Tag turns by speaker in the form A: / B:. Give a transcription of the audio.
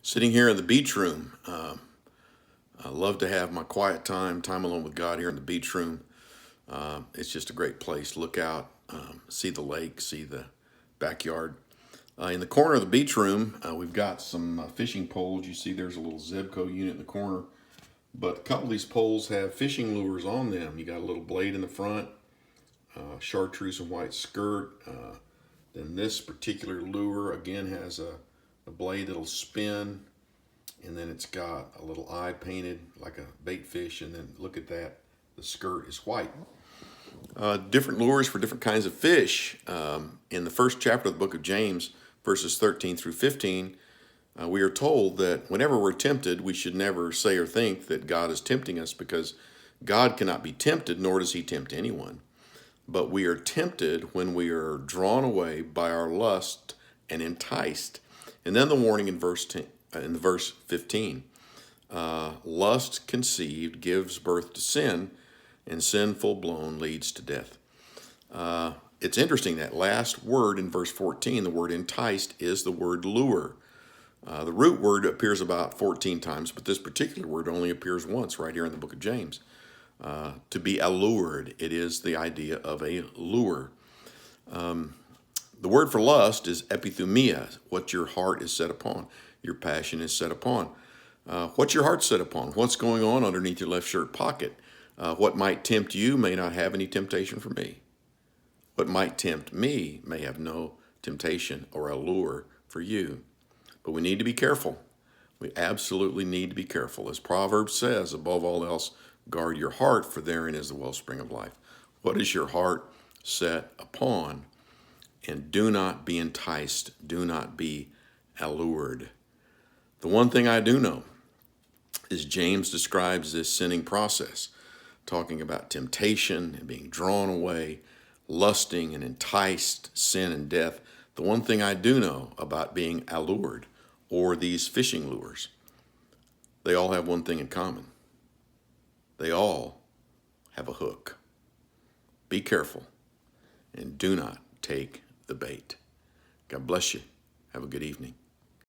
A: Sitting here in the beach room. I love to have my quiet time alone with God here in the beach room. It's just a great place. Look out, see the lake, see the backyard. In the corner of the beach room, we've got some fishing poles. You see there's a little Zebco unit in the corner. But a couple of these poles have fishing lures on them. You got a little blade in the front, chartreuse and white skirt. Then this particular lure again has a blade that'll spin, and then it's got a little eye painted like a bait fish, and then look at that, the skirt is white. Different lures for different kinds of fish. In the first chapter of the book of James, verses 13 through 15, we are told that whenever we're tempted, we should never say or think that God is tempting us, because God cannot be tempted, nor does he tempt anyone. But we are tempted when we are drawn away by our lust and enticed. And then the warning in verse 15, lust conceived gives birth to sin, and sin full blown leads to death. It's interesting, that last word in verse 14, the word enticed, is the word lure. The root word appears about 14 times, but this particular word only appears once right here in the book of James. To be allured, it is the idea of a lure. The word for lust is epithumia, what your heart is set upon, your passion is set upon. What's your heart set upon? What's going on underneath your left shirt pocket? What might tempt you may not have any temptation for me. What might tempt me may have no temptation or allure for you. But we need to be careful. We absolutely need to be careful. As Proverbs says, above all else, guard your heart, for therein is the wellspring of life. What is your heart set upon? And do not be enticed. Do not be allured. The one thing I do know is James describes this sinning process, talking about temptation and being drawn away, lusting and enticed, sin and death. The one thing I do know about being allured, or these fishing lures, they all have one thing in common. They all have a hook. Be careful and do not take the bait. God bless you. Have a good evening.